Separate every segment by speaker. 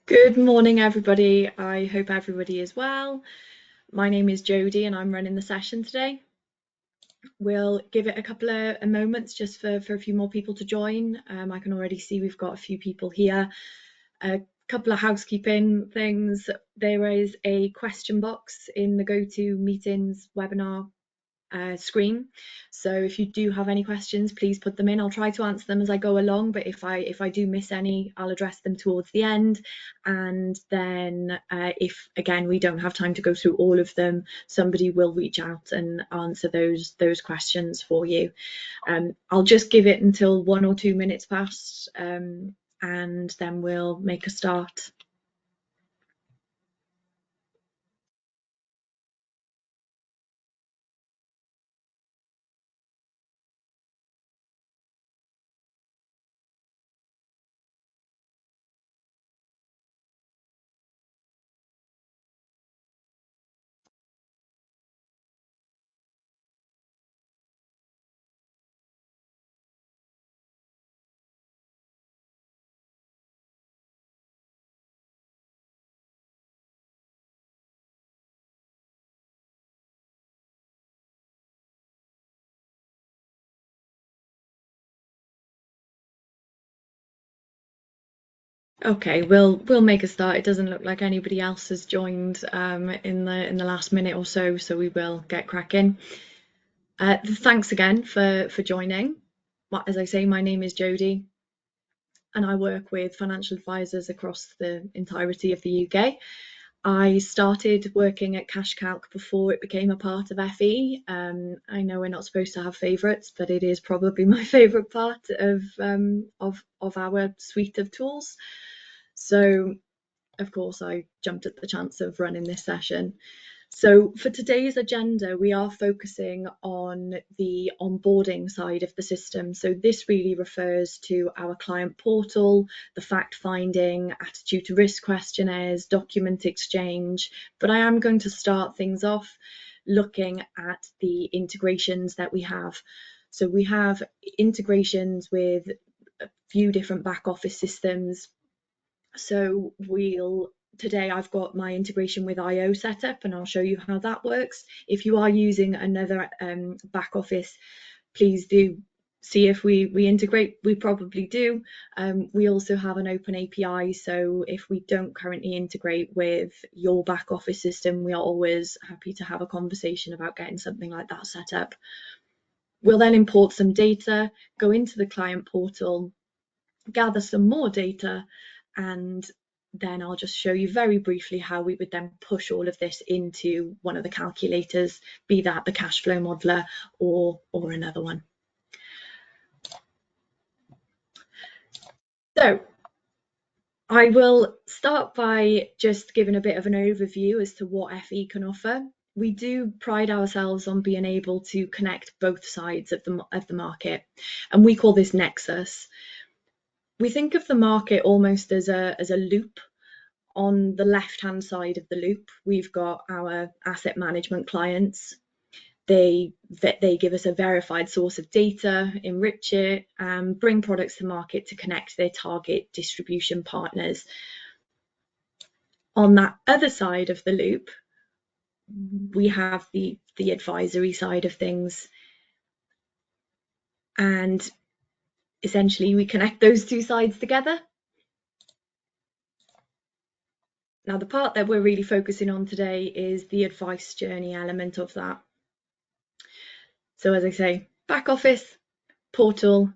Speaker 1: Good morning, everybody. I hope everybody is well. My name is Jodie and I'm running the session today. We'll give it a couple of moments just for a few more people to join. I can already see we've got a few people here. A couple of housekeeping things. There is a question box in the GoToMeetings webinar screen. So if you do have any questions, please put them in. I'll try to answer them as I go along, but if I do miss any, I'll address them towards the end. And then if again we don't have time to go through all of them, somebody will reach out and answer those questions for you. I'll just give it until 1 or 2 minutes past, and then we'll make a start. Okay, we'll make a start. It doesn't look like anybody else has joined in the last minute or so, so we will get cracking. Thanks again for joining. As I say, my name is Jodie, and I work with financial advisors across the entirety of the UK. I started working at CashCalc before it became a part of FE. I know we're not supposed to have favourites, but it is probably my favourite part of our suite of tools. So, of course, I jumped at the chance of running this session. So for today's agenda, we are focusing on the onboarding side of the system. So this really refers to our client portal, the fact-finding, attitude to risk questionnaires, document exchange. But I am going to start things off looking at the integrations that we have. So we have integrations with a few different back office systems. So today I've got my integration with IO set up and I'll show you how that works. If you are using another back office, please do see if we integrate. We probably do. We also have an open API, so if we don't currently integrate with your back office system, we are always happy to have a conversation about getting something like that set up. We'll then import some data, go into the client portal, gather some more data, and then I'll just show you very briefly how we would then push all of this into one of the calculators, be that the cash flow modeler or another one. So I will start by just giving a bit of an overview as to what FE can offer. We do pride ourselves on being able to connect both sides of the market, and we call this nexus. We think of the market almost as a loop. On the left-hand side of the loop, we've got our asset management clients. They give us a verified source of data, enrich it, and bring products to market to connect their target distribution partners. On that other side of the loop, we have the advisory side of things. And essentially, we connect those two sides together. Now, the part that we're really focusing on today is the advice journey element of that. So as I say, back office, portal,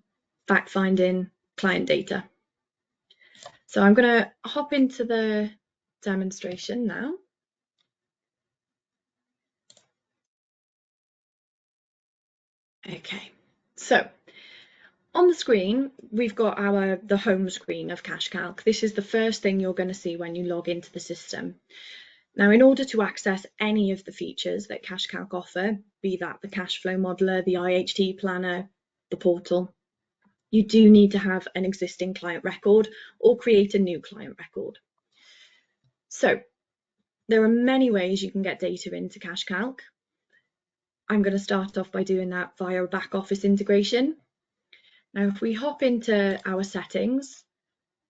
Speaker 1: fact finding, client data. So I'm going to hop into the demonstration now. Okay, so on the screen, we've got the home screen of CashCalc. This is the first thing you're going to see when you log into the system. Now, in order to access any of the features that CashCalc offer, be that the cash flow modeler, the IHT planner, the portal, you do need to have an existing client record or create a new client record. So there are many ways you can get data into CashCalc. I'm going to start off by doing that via a back office integration. Now, if we hop into our settings,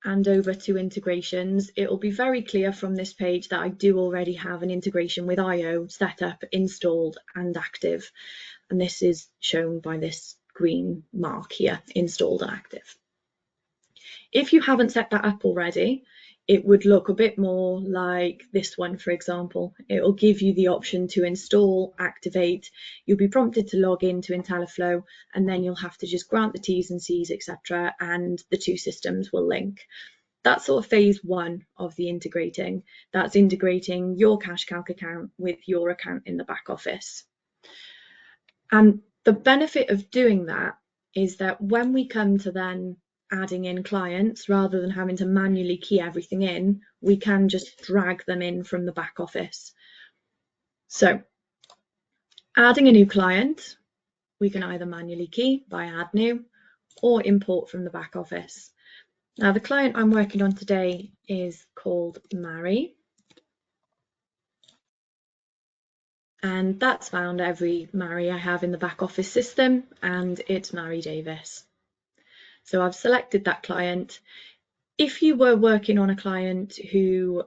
Speaker 1: and over to integrations, it will be very clear from this page that I do already have an integration with IO set up, installed and active. And this is shown by this green mark here, installed and active. If you haven't set that up already, it would look a bit more like this one, for example. It will give you the option to install, activate. You'll be prompted to log into IntelliFlow, and then you'll have to just grant the T's and C's, etc., and the two systems will link. That's sort of phase one of the integrating. That's integrating your CashCalc account with your account in the back office. And the benefit of doing that is that when we come to then adding in clients, rather than having to manually key everything in, we can just drag them in from the back office. So adding a new client, we can either manually key by add new or import from the back office. Now the client I'm working on today is called Mary. And that's found every Mary I have in the back office system, and it's Mary Davis. So I've selected that client. If you were working on a client who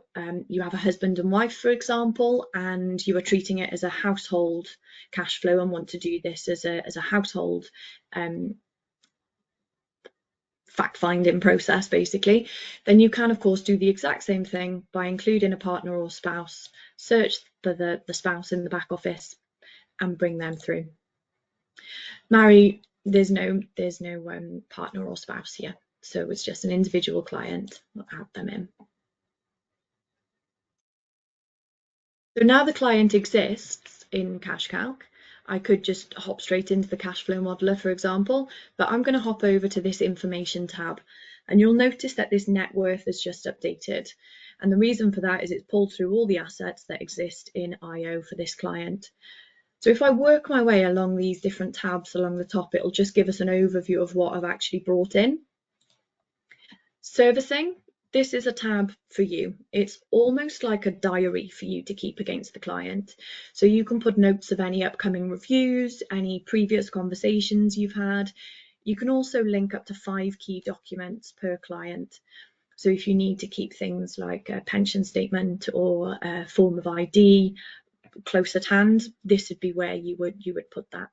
Speaker 1: you have a husband and wife, for example, and you are treating it as a household cash flow and want to do this as a household fact-finding process, basically, then you can, of course, do the exact same thing by including a partner or spouse, search for the spouse in the back office and bring them through. Mary, there's no partner or spouse here, so it's just an individual client. We'll add them in. So now the client exists in CashCalc. I could just hop straight into the cash flow modeler, for example, but I'm going to hop over to this information tab, and you'll notice that this net worth is just updated. And the reason for that is it's pulled through all the assets that exist in IO for this client. So if I work my way along these different tabs along the top, it'll just give us an overview of what I've actually brought in. Servicing, this is a tab for you. It's almost like a diary for you to keep against the client. So you can put notes of any upcoming reviews, any previous conversations you've had. You can also link up to 5 key documents per client. So if you need to keep things like a pension statement or a form of ID close at hand, this would be where you would put that.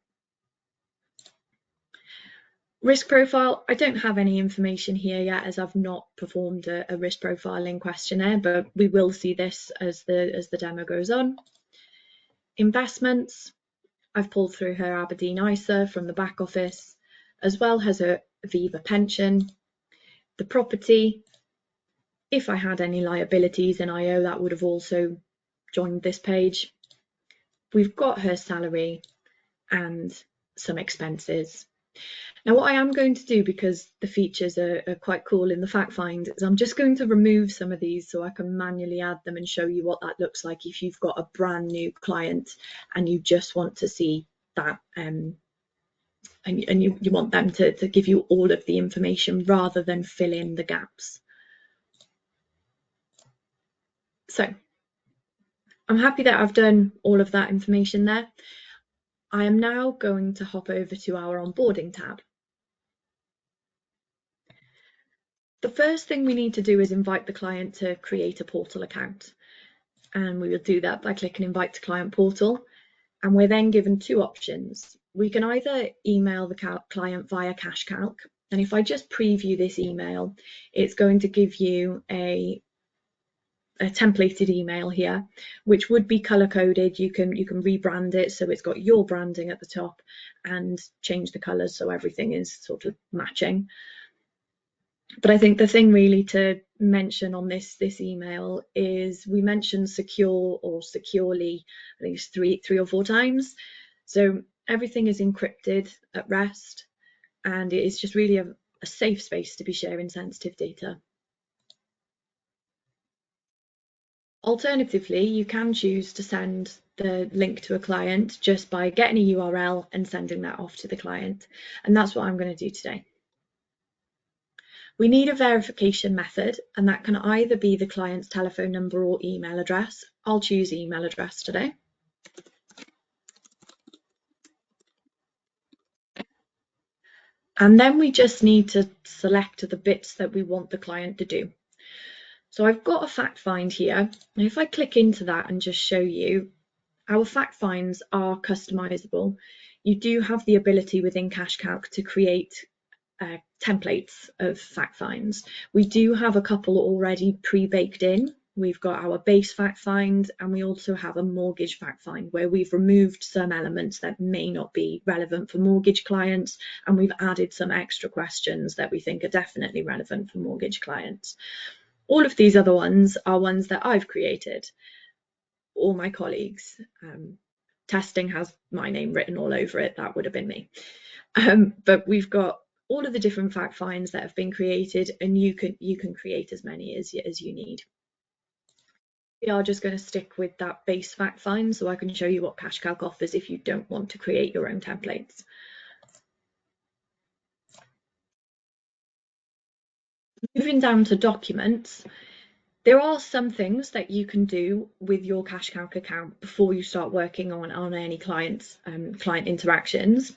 Speaker 1: Risk profile, I don't have any information here yet as I've not performed a risk profiling questionnaire, but we will see this as the demo goes on. Investments, I've pulled through her Aberdeen ISA from the back office, as well as her Aviva pension. The property, if I had any liabilities in IO, that would have also joined this page. We've got her salary and some expenses. Now what I am going to do, because the features are quite cool in the fact find, is I'm just going to remove some of these so I can manually add them and show you what that looks like if you've got a brand new client and you just want to see that and you want them to give you all of the information rather than fill in the gaps. So I'm happy that I've done all of that information there. I am now going to hop over to our onboarding tab. The first thing we need to do is invite the client to create a portal account. And we will do that by clicking invite to client portal. And we're then given 2 options. We can either email the client via CashCalc. And if I just preview this email, it's going to give you a templated email here, which would be color coded. You can rebrand it so it's got your branding at the top and change the colors so everything is sort of matching. But I think the thing really to mention on this email is we mentioned secure or securely, I think it's three or 4 times. So everything is encrypted at rest, and it is just really a safe space to be sharing sensitive data. Alternatively, you can choose to send the link to a client just by getting a URL and sending that off to the client. And that's what I'm going to do today. We need a verification method, and that can either be the client's telephone number or email address. I'll choose email address today. And then we just need to select the bits that we want the client to do. So I've got a fact find here. And if I click into that and just show you, our fact finds are customizable. You do have the ability within CashCalc to create templates of fact finds. We do have a couple already pre-baked in. We've got our base fact find, and we also have a mortgage fact find where we've removed some elements that may not be relevant for mortgage clients, and we've added some extra questions that we think are definitely relevant for mortgage clients. All of these other ones are ones that I've created, or my colleagues. Testing has my name written all over it. That would have been me. But we've got all of the different fact finds that have been created, and you can create as many as you need. We are just going to stick with that base fact find so I can show you what CashCalc offers if you don't want to create your own templates. Moving down to documents, there are some things that you can do with your CashCalc account before you start working on any client interactions.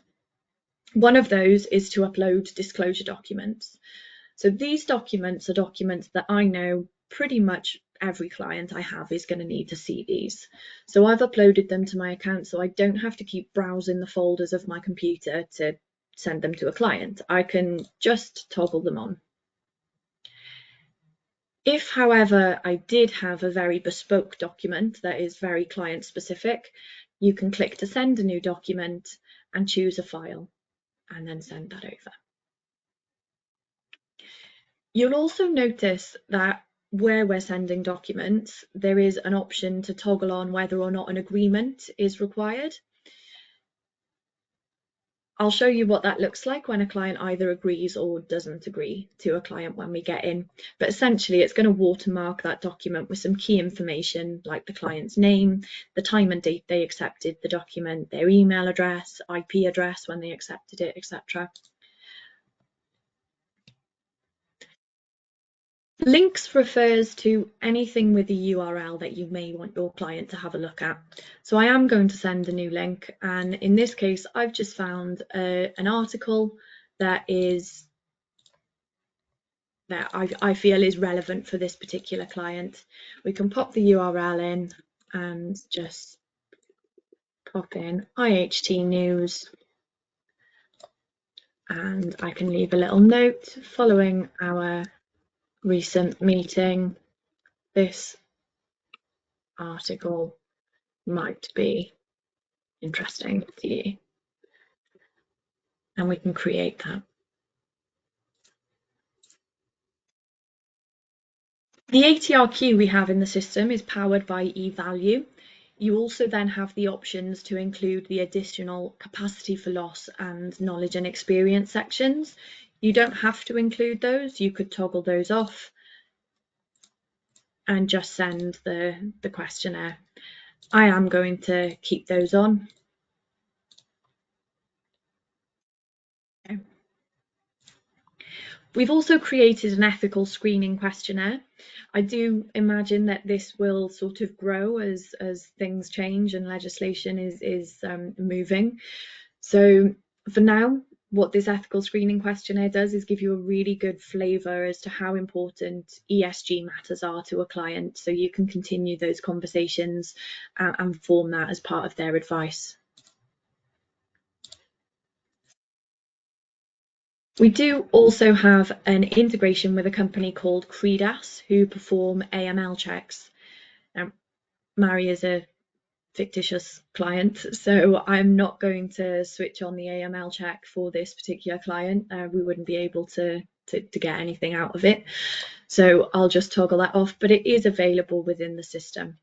Speaker 1: One of those is to upload disclosure documents. So these documents are documents that I know pretty much every client I have is going to need to see these. So I've uploaded them to my account so I don't have to keep browsing the folders of my computer to send them to a client. I can just toggle them on. If, however, I did have a very bespoke document that is very client specific, you can click to send a new document and choose a file and then send that over. You'll also notice that where we're sending documents, there is an option to toggle on whether or not an agreement is required. I'll show you what that looks like when a client either agrees or doesn't agree to a client when we get in. But essentially, it's going to watermark that document with some key information like the client's name, the time and date they accepted the document, their email address, IP address when they accepted it, etc. Links refers to anything with a URL that you may want your client to have a look at. So I am going to send a new link, and in this case I've just found an article that I feel is relevant for this particular client. We can pop the URL in and just pop in IHT News, and I can leave a little note following our recent meeting. This article might be interesting to you, and we can create that. The ATR queue we have in the system is powered by eValue. You also then have the options to include the additional capacity for loss and knowledge and experience sections. You don't have to include those, you could toggle those off and just send the questionnaire. I am going to keep those on. Okay. We've also created an ethical screening questionnaire. I do imagine that this will sort of grow as things change and legislation is moving. So for now, what this ethical screening questionnaire does is give you a really good flavour as to how important ESG matters are to a client, so you can continue those conversations and form that as part of their advice. We do also have an integration with a company called Credas who perform AML checks. Now, Mary is a fictitious client, so I'm not going to switch on the AML check for this particular client. We wouldn't be able to get anything out of it. So I'll just toggle that off, but it is available within the system.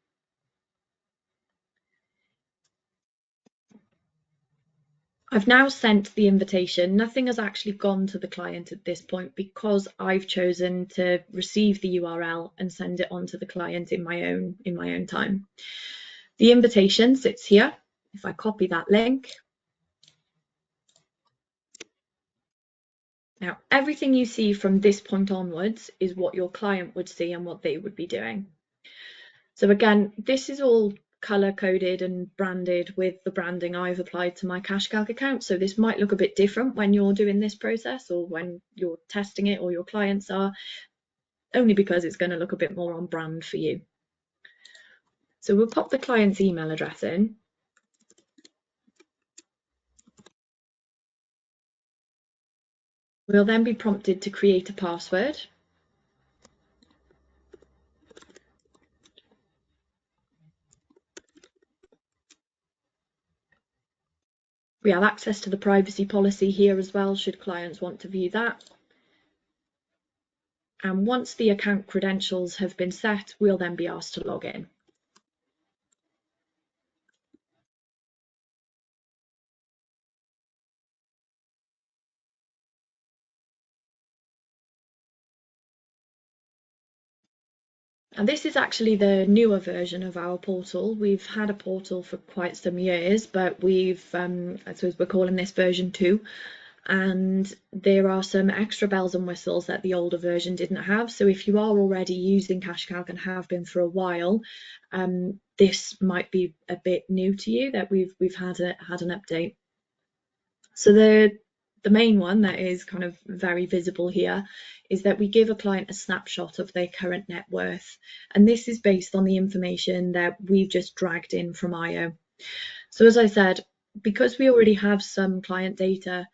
Speaker 1: I've now sent the invitation. Nothing has actually gone to the client at this point because I've chosen to receive the URL and send it on to the client in my own time. The invitation sits here. If I copy that link, now everything you see from this point onwards is what your client would see and what they would be doing. So again, this is all color coded and branded with the branding I've applied to my CashCalc account. So this might look a bit different when you're doing this process or when you're testing it or your clients are, only because it's going to look a bit more on brand for you. So we'll pop the client's email address in. We'll then be prompted to create a password. We have access to the privacy policy here as well, should clients want to view that. And once the account credentials have been set, we'll then be asked to log in. And this is actually the newer version of our portal. We've had a portal for quite some years, but we've, I suppose we're calling this version 2. And there are some extra bells and whistles that the older version didn't have. So if you are already using CashCalc and have been for a while, this might be a bit new to you, that we've had an update. So the main one that is kind of very visible here is that we give a client a snapshot of their current net worth. And this is based on the information that we've just dragged in from IO. So as I said, because we already have some client data,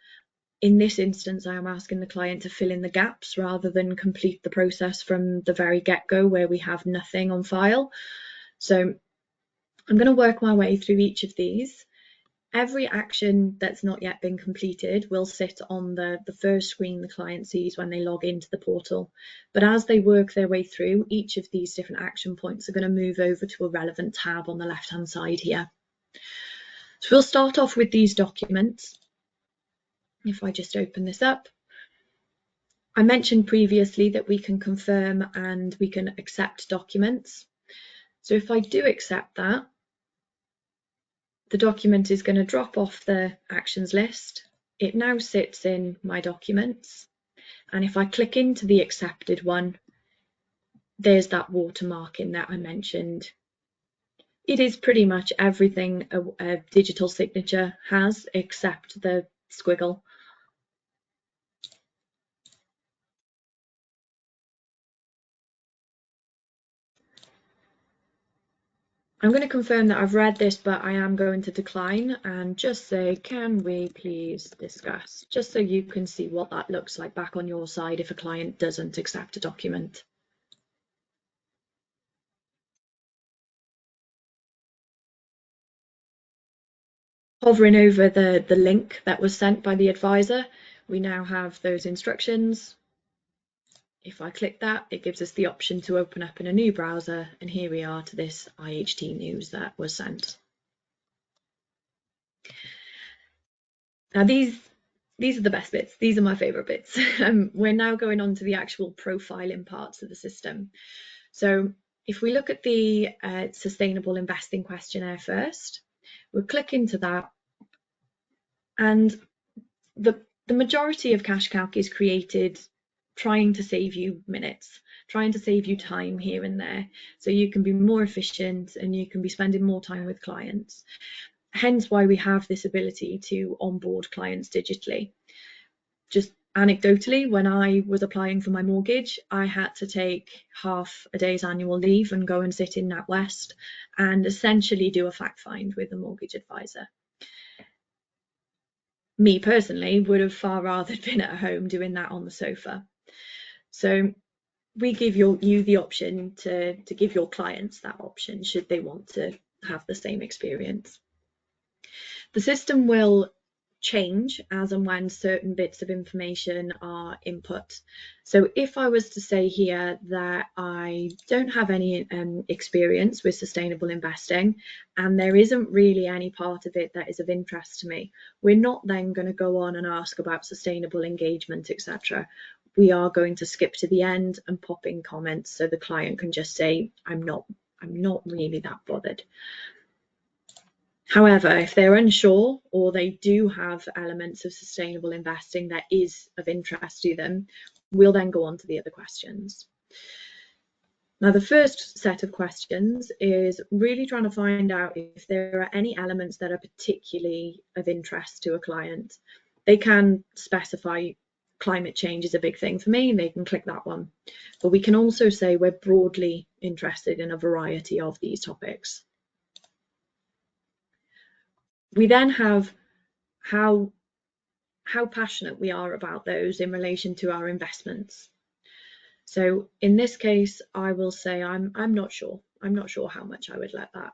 Speaker 1: in this instance, I am asking the client to fill in the gaps rather than complete the process from the very get-go where we have nothing on file. So I'm going to work my way through each of these. Every action that's not yet been completed will sit on the first screen the client sees when they log into the portal. But as they work their way through, each of these different action points are going to move over to a relevant tab on the left-hand side here. So we'll start off with these documents. If I just open this up, I mentioned previously that we can confirm and we can accept documents. So if I do accept that, the document is going to drop off the actions list. It now sits in my documents. And if I click into the accepted one, there's that watermarking that I mentioned. It is pretty much everything a digital signature has except the squiggle. I'm going to confirm that I've read this, but I am going to decline and just say, can we please discuss? Just so you can see what that looks like back on your side if a client doesn't accept a document. Hovering over the link that was sent by the advisor, we now have those instructions. If I click that, it gives us the option to open up in a new browser, and here we are to this IHT news that was sent. Now these are the best bits. These are my favourite bits. We're now going on to the actual profiling parts of the system. So if we look at the sustainable investing questionnaire first, we'll click into that, and the majority of CashCalc is created trying to save you minutes, trying to save you time here and there, so you can be more efficient and you can be spending more time with clients. Hence why we have this ability to onboard clients digitally. Just anecdotally, when I was applying for my mortgage, I had to take half a day's annual leave and go and sit in NatWest and essentially do a fact find with a mortgage advisor. Me personally would have far rather been at home doing that on the sofa. So we give you the option to give your clients that option should they want to have the same experience. The system will change as and when certain bits of information are input. So if I was to say here that I don't have any experience with sustainable investing and there isn't really any part of it that is of interest to me, we're not then going to go on and ask about sustainable engagement, etc. We are going to skip to the end and pop in comments so the client can just say, I'm not really that bothered. However, if they're unsure or they do have elements of sustainable investing that is of interest to them, we'll then go on to the other questions. Now, the first set of questions is really trying to find out if there are any elements that are particularly of interest to a client. They can specify climate change is a big thing for me, and they can click that one. But we can also say we're broadly interested in a variety of these topics. We then have how passionate we are about those in relation to our investments. So in this case, I will say I'm not sure. I'm not sure how much I would let that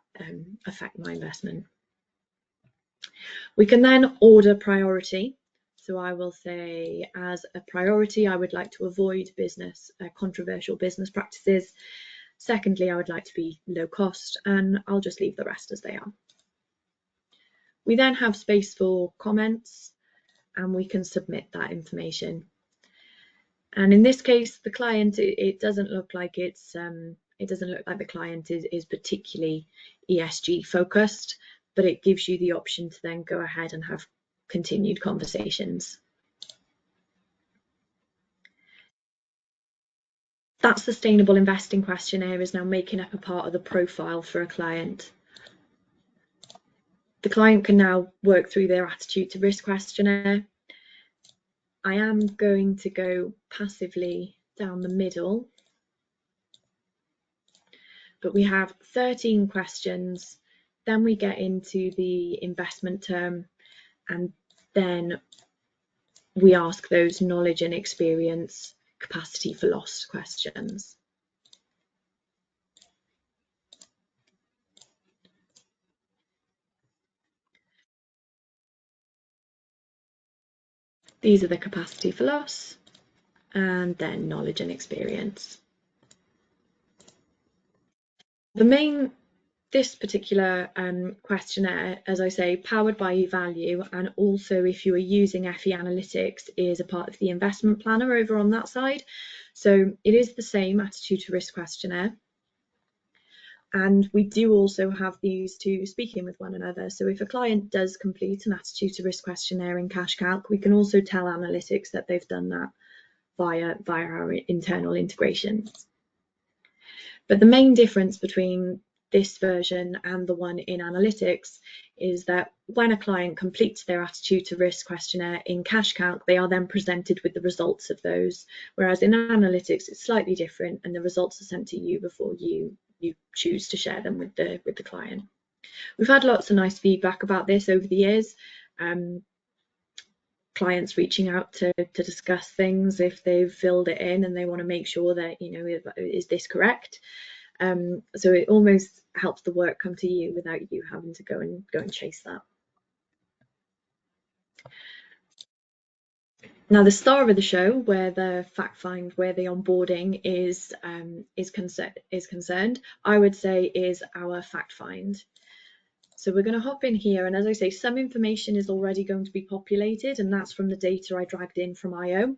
Speaker 1: affect my investment. We can then order priority. So I will say, as a priority, I would like to avoid controversial business practices. Secondly, I would like to be low cost, and I'll just leave the rest as they are. We then have space for comments, and we can submit that information. And in this case, the client, it doesn't look like the client is particularly ESG focused, but it gives you the option to then go ahead and have continued conversations. That sustainable investing questionnaire is now making up a part of the profile for a client. The client can now work through their attitude to risk questionnaire. I am going to go passively down the middle, but we have 13 questions. Then we get into the investment term, and then we ask those knowledge and experience, capacity for loss questions. These are the capacity for loss, and then knowledge and experience. This particular questionnaire, as I say, powered by eValue, and also if you are using FE Analytics, is a part of the investment planner over on that side. So it is the same attitude to risk questionnaire. And we do also have these two speaking with one another. So if a client does complete an attitude to risk questionnaire in CashCalc, we can also tell Analytics that they've done that via our internal integrations. But the main difference between this version and the one in Analytics is that when a client completes their attitude to risk questionnaire in CashCalc, they are then presented with the results of those, whereas in Analytics it's slightly different, and the results are sent to you before you choose to share them with the client. We've had lots of nice feedback about this over the years. Clients reaching out to discuss things if they've filled it in and they want to make sure that, is this correct? So it almost helps the work come to you without you having to go and chase that. Now, the star of the show, where the fact find, where the onboarding is concerned, I would say is our fact find. So we're going to hop in here, and as I say, some information is already going to be populated, and that's from the data I dragged in from IO.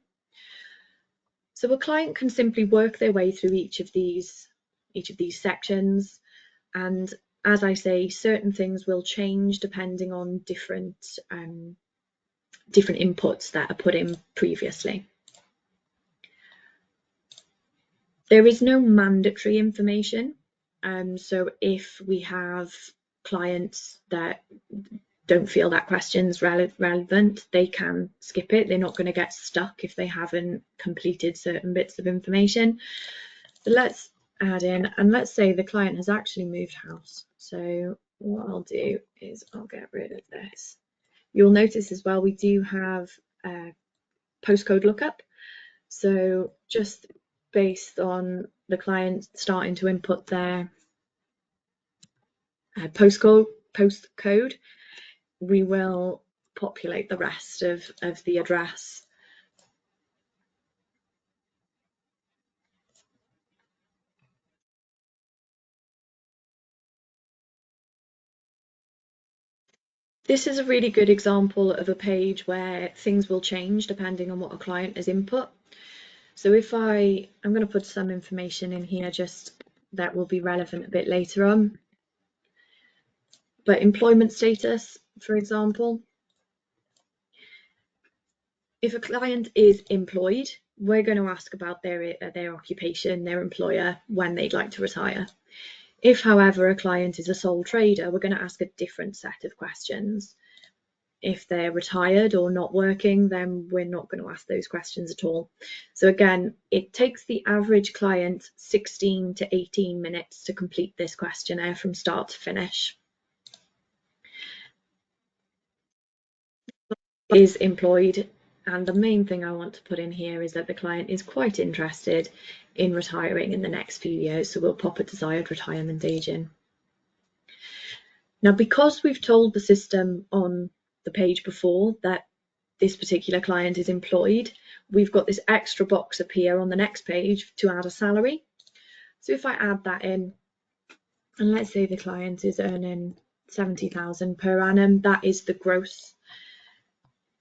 Speaker 1: So a client can simply work their way through each of these sections, and as I say, certain things will change depending on different inputs that are put in previously. There is no mandatory information, so if we have clients that don't feel that question's relevant, they can skip it. They're not going to get stuck if they haven't completed certain bits of information. But let's add in, and let's say the client has actually moved house. So what I'll do is I'll get rid of this. You'll notice as well we do have a postcode lookup. So just based on the client starting to input their postcode, we will populate the rest of the address. This is a really good example of a page where things will change depending on what a client has input. So if I'm going to put some information in here just that will be relevant a bit later on. But employment status, for example, If a client is employed, we're going to ask about their occupation, their employer, when they'd like to retire. If, however, a client is a sole trader, we're going to ask a different set of questions. If they're retired or not working, then we're not going to ask those questions at all. So again, it takes the average client 16 to 18 minutes to complete this questionnaire from start to finish. Is employed, and the main thing I want to put in here is that the client is quite interested in retiring in the next few years, so we'll pop a desired retirement age in. Now, because we've told the system on the page before that this particular client is employed, we've got this extra box appear on the next page to add a salary. So if I add that in, and let's say the client is earning 70,000 per annum, that is the gross.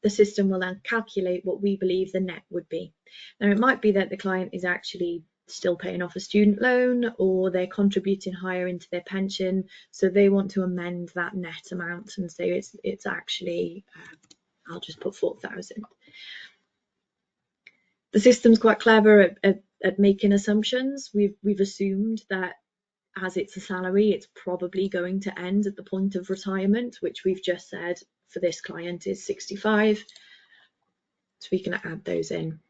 Speaker 1: The system will then calculate what we believe the net would be. Now, it might be that the client is actually still paying off a student loan, or they're contributing higher into their pension, so they want to amend that net amount and say it's actually, I'll just put 4,000. The system's quite clever at making assumptions. We've assumed that as it's a salary, it's probably going to end at the point of retirement, which we've just said for this client is 65. So we can add those in.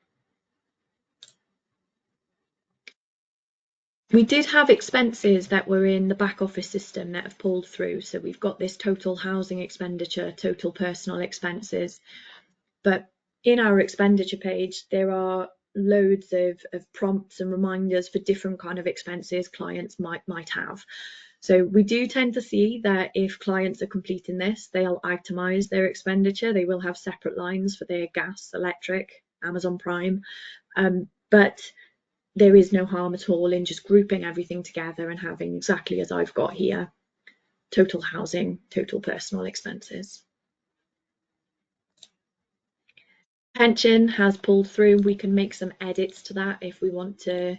Speaker 1: We did have expenses that were in the back office system that have pulled through. So we've got this total housing expenditure, total personal expenses. But in our expenditure page, there are loads of prompts and reminders for different kind of expenses clients might have. So we do tend to see that if clients are completing this, they'll itemize their expenditure. They will have separate lines for their gas, electric, Amazon Prime. But there is no harm at all in just grouping everything together and having exactly as I've got here, total housing, total personal expenses. Pension has pulled through. We can make some edits to that if we want to.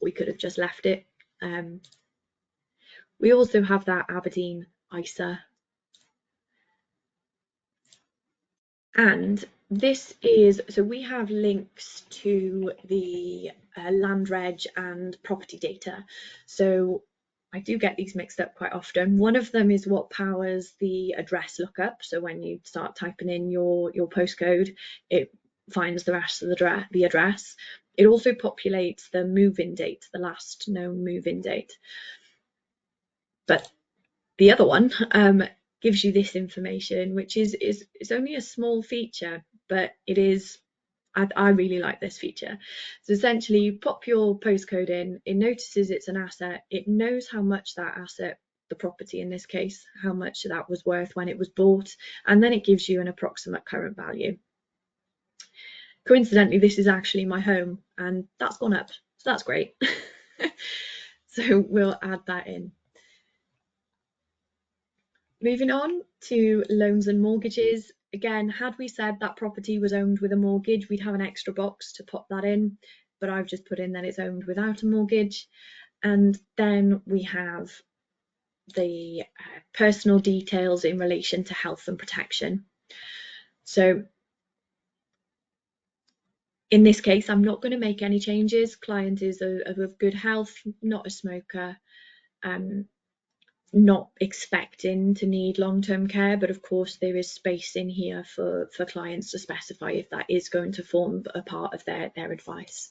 Speaker 1: We could have just left it. We also have that Aberdeen ISA. And this is, so we have links to the land reg and property data. So I do get these mixed up quite often. One of them is what powers the address lookup. So when you start typing in your postcode, it finds the rest of the address. It also populates the move-in date, the last known move-in date. But the other one gives you this information, which is only a small feature, but it is, I really like this feature. So essentially you pop your postcode in, it notices it's an asset, it knows how much that asset, the property in this case, how much that was worth when it was bought, and then it gives you an approximate current value. Coincidentally, this is actually my home, and that's gone up, so that's great. So we'll add that in. Moving on to loans and mortgages. Again, had we said that property was owned with a mortgage, we'd have an extra box to pop that in, but I've just put in that it's owned without a mortgage. And then we have the personal details in relation to health and protection. So in this case, I'm not going to make any changes. Client is of good health, not a smoker, not expecting to need long-term care, but of course there is space in here for clients to specify if that is going to form a part of their advice.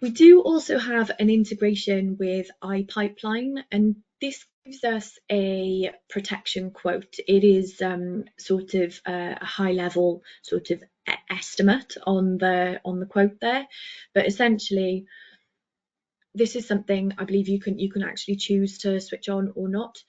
Speaker 1: We do also have an integration with iPipeline, and this gives us a protection quote. It is sort of a high level sort of estimate on the quote there, but essentially this is something I believe you can actually choose to switch on or not.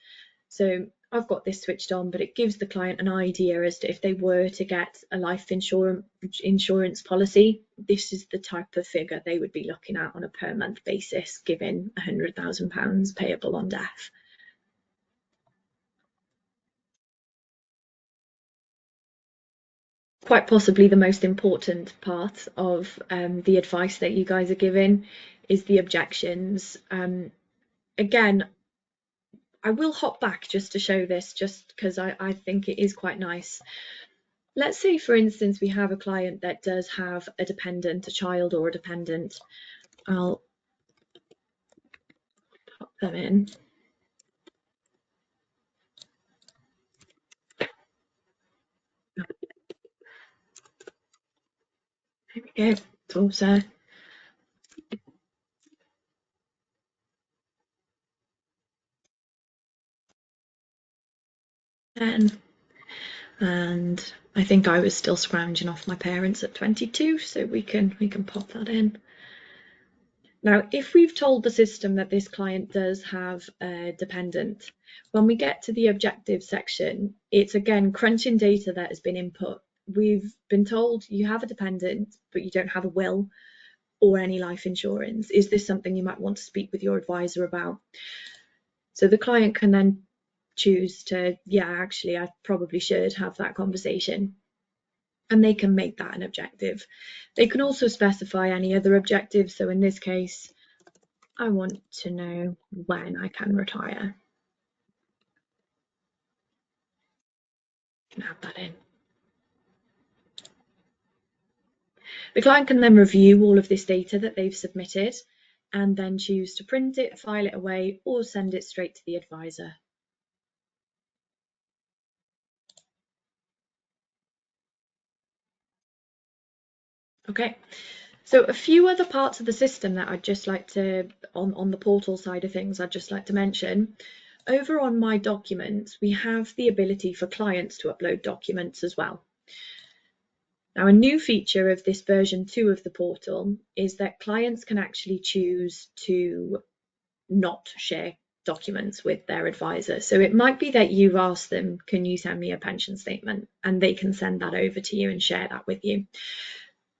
Speaker 1: So I've got this switched on, but it gives the client an idea as to if they were to get a life insurance policy, this is the type of figure they would be looking at on a per month basis, given £100,000 payable on death. Quite possibly the most important part of the advice that you guys are giving is the objections. Again, I will hop back just to show this, just because I think it is quite nice. Let's say, for instance, we have a client that does have a dependent, a child or a dependent. I'll pop them in. There we go. It's all set. And I think I was still scrounging off my parents at 22, so we can pop that in. Now, if we've told the system that this client does have a dependent, when we get to the objective section, it's again crunching data that has been input. We've been told you have a dependent, but you don't have a will or any life insurance. Is this something you might want to speak with your advisor about? So the client can then choose to, yeah, actually, I probably should have that conversation. And they can make that an objective. They can also specify any other objectives. So in this case, I want to know when I can retire. I can add that in. The client can then review all of this data that they've submitted and then choose to print it, file it away, or send it straight to the advisor. Okay, so a few other parts of the system that I'd just like to, on the portal side of things, I'd just like to mention. Over on My Documents, we have the ability for clients to upload documents as well. Now, a new feature of this version 2 of the portal is that clients can actually choose to not share documents with their advisor. So it might be that you've asked them, can you send me a pension statement? And they can send that over to you and share that with you.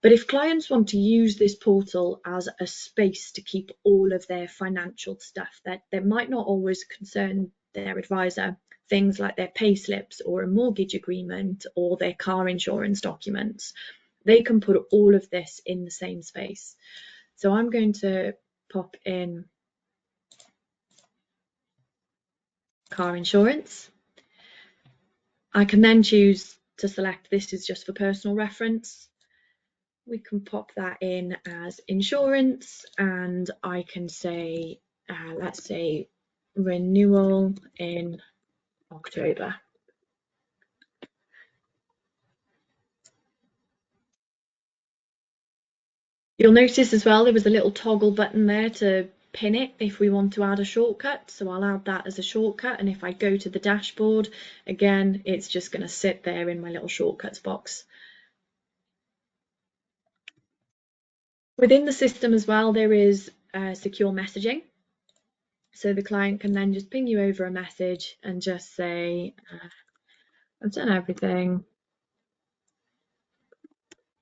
Speaker 1: But if clients want to use this portal as a space to keep all of their financial stuff that might not always concern their advisor, things like their pay slips or a mortgage agreement or their car insurance documents, they can put all of this in the same space. So I'm going to pop in car insurance. I can then choose to select this is just for personal reference. We can pop that in as insurance, and I can say, let's say renewal in October. You'll notice as well there was a little toggle button there to pin it if we want to add a shortcut. So I'll add that as a shortcut, and if I go to the dashboard, again, it's just going to sit there in my little shortcuts box. Within the system as well, there is secure messaging. So the client can then just ping you over a message and just say, I've done everything,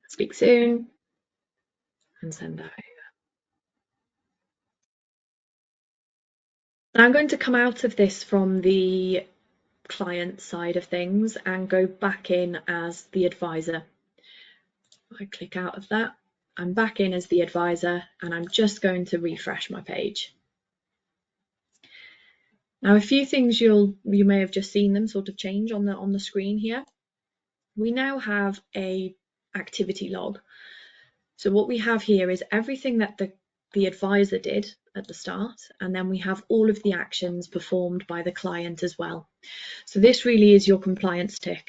Speaker 1: speak soon, and send that over. Now I'm going to come out of this from the client side of things and go back in as the advisor. I click out of that, I'm back in as the advisor, and I'm just going to refresh my page. Now, a few things you may have just seen them sort of change on the screen here. We now have a activity log. So what we have here is everything that the advisor did at the start, and then we have all of the actions performed by the client as well. So this really is your compliance tick.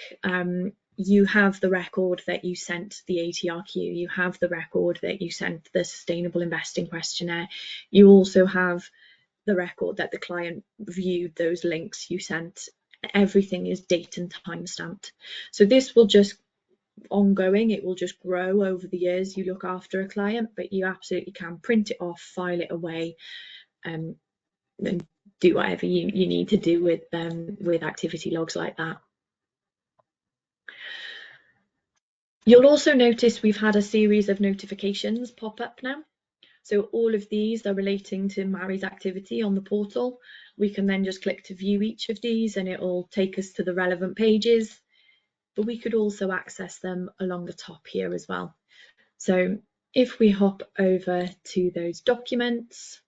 Speaker 1: You have the record that you sent the ATRQ, you have the record that you sent the Sustainable Investing Questionnaire, you also have the record that the client viewed those links you sent. Everything is date and time stamped. So this will just ongoing, it will just grow over the years you look after a client, but you absolutely can print it off, file it away, and do whatever you need to do with activity logs like that. You'll also notice we've had a series of notifications pop up now. So all of these are relating to Mary's activity on the portal. We can then just click to view each of these and it'll take us to the relevant pages, but we could also access them along the top here as well. So if we hop over to those documents,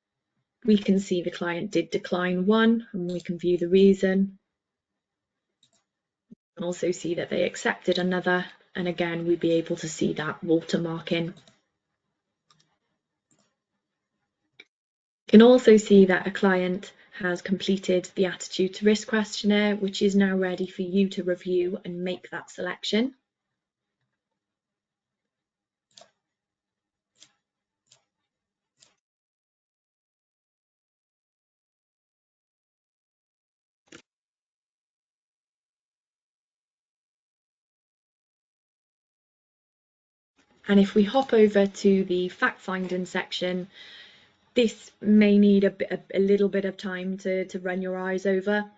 Speaker 1: We can see the client did decline one, and we can view the reason. We can also see that they accepted another, and again, we'd be able to see that watermark in. You can also see that a client has completed the attitude to risk questionnaire, which is now ready for you to review and make that selection. And if we hop over to the fact-finding section, this may need a little bit of time to run your eyes over.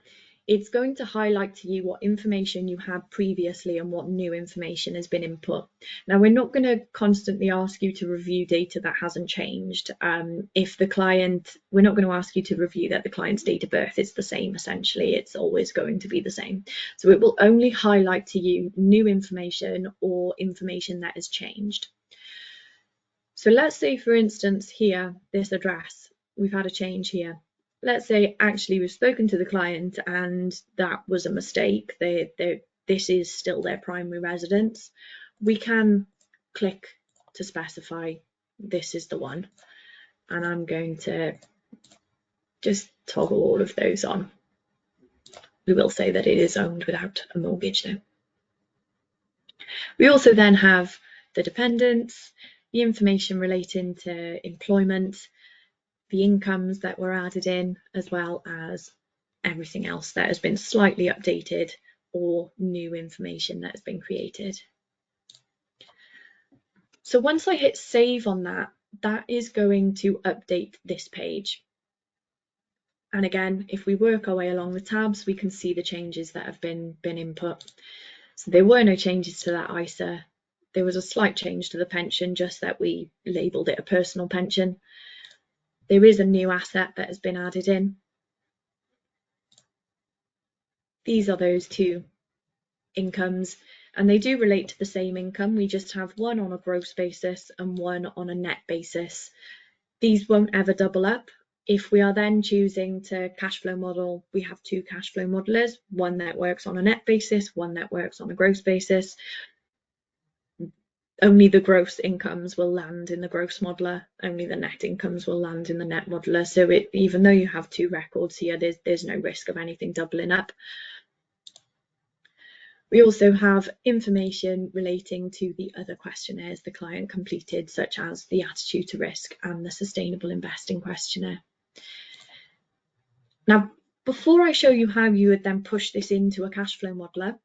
Speaker 1: It's going to highlight to you what information you had previously and what new information has been input. Now, we're not going to constantly ask you to review data that hasn't changed. If the client, we're not going to ask you to review that the client's date of birth is the same, essentially. It's always going to be the same. So it will only highlight to you new information or information that has changed. So let's say, for instance, here, this address, we've had a change here. Let's say actually we've spoken to the client and that was a mistake. This is still their primary residence. We can click to specify this is the one. And I'm going to just toggle all of those on. We will say that it is owned without a mortgage now. We also then have the dependents, the information relating to employment, the incomes that were added in, as well as everything else that has been slightly updated or new information that has been created. So once I hit save on that, that is going to update this page. And again, if we work our way along the tabs, we can see the changes that have been input. So there were no changes to that ISA. There was a slight change to the pension, just that we labelled it a personal pension. There is a new asset that has been added in. These are those two incomes, and they do relate to the same income. We just have one on a gross basis and one on a net basis. These won't ever double up. If we are then choosing to cash flow model, we have two cash flow modelers, one that works on a net basis, one that works on a gross basis. Only the gross incomes will land in the gross modeler, only the net incomes will land in the net modeler. So even though you have two records here, there's no risk of anything doubling up. We also have information relating to the other questionnaires the client completed, such as the attitude to risk and the sustainable investing questionnaire. Now, before I show you how you would then push this into a cash flow modeler,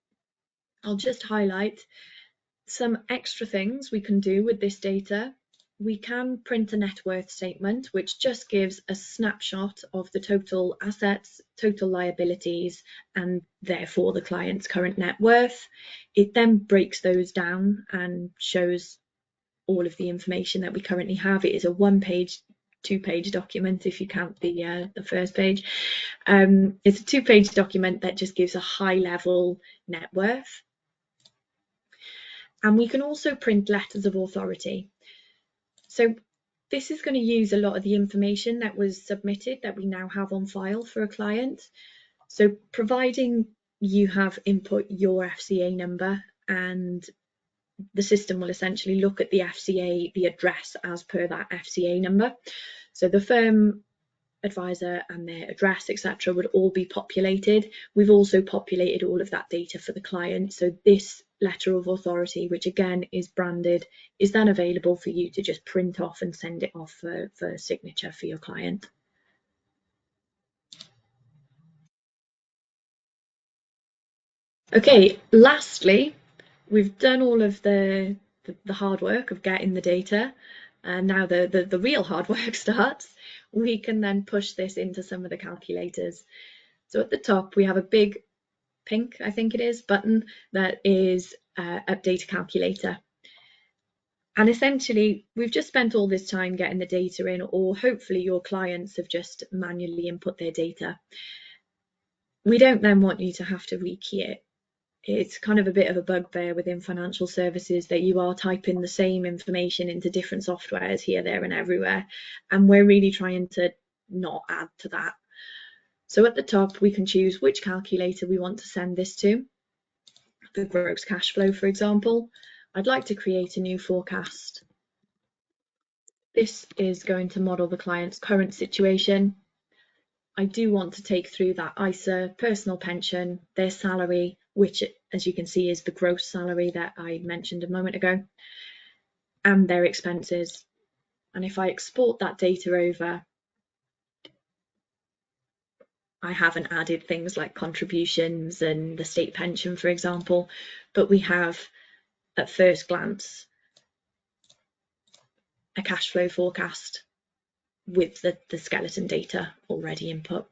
Speaker 1: I'll just highlight some extra things we can do with this data. We can print a net worth statement, which just gives a snapshot of the total assets, total liabilities, and therefore the client's current net worth. It then breaks those down and shows all of the information that we currently have. It is a one-page, two-page document if you count the first page. It's a two-page document that just gives a high-level net worth. And we can also print letters of authority. So this is going to use a lot of the information that was submitted that we now have on file for a client. So providing you have input your FCA number, and the system will essentially look at the FCA, the address as per that FCA number. So the firm, advisor and their address, etc., would all be populated. We've also populated all of that data for the client. So this letter of authority, which again is branded, is then available for you to just print off and send it off for signature for your client. Okay, lastly, we've done all of the hard work of getting the data, and now the real hard work starts. We can then push this into some of the calculators. So at the top, we have a big pink, I think it is, button that is update a calculator. And essentially, we've just spent all this time getting the data in, or hopefully your clients have just manually input their data. We don't then want you to have to rekey it. It's kind of a bit of a bugbear within financial services that you are typing the same information into different softwares here, there, and everywhere. And we're really trying to not add to that. So at the top, we can choose which calculator we want to send this to. The gross cash flow, for example. I'd like to create a new forecast. This is going to model the client's current situation. I do want to take through that ISA, personal pension, their salary, which, as you can see, is the gross salary that I mentioned a moment ago, and their expenses. And if I export that data over, I haven't added things like contributions and the state pension, for example, but we have, at first glance, a cash flow forecast with the skeleton data already input.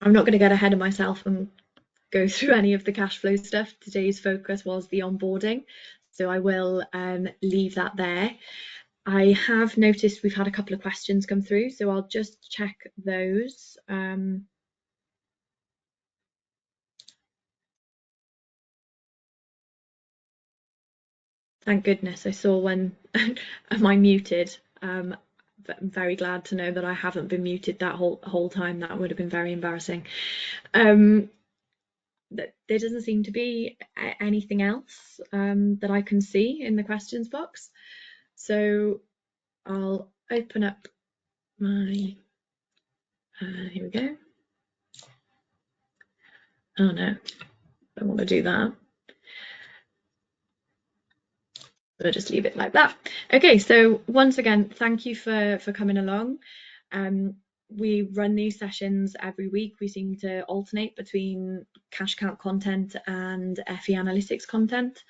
Speaker 1: I'm not going to get ahead of myself and go through any of the cash flow stuff. Today's focus was the onboarding, so I will leave that there. I have noticed we've had a couple of questions come through, so I'll just check those. Thank goodness I saw one. Am I muted? I'm very glad to know that I haven't been muted that whole time. That would have been very embarrassing. There doesn't seem to be anything else that I can see in the questions box. So I'll open up my, here we go. Oh no, don't want to do that. So I'll just leave it like that. Okay, so once again, thank you for coming along. We run these sessions every week. We seem to alternate between cash count content and FE analytics content.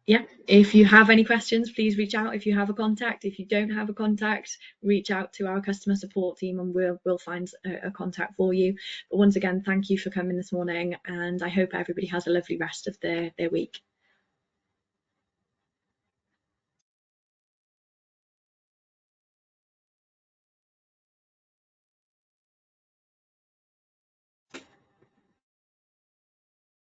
Speaker 1: Yeah, if you have any questions, please reach out if you have a contact. If you don't have a contact, reach out to our customer support team and we'll find a contact for you. But once again, thank you for coming this morning, and I hope everybody has a lovely rest of their week.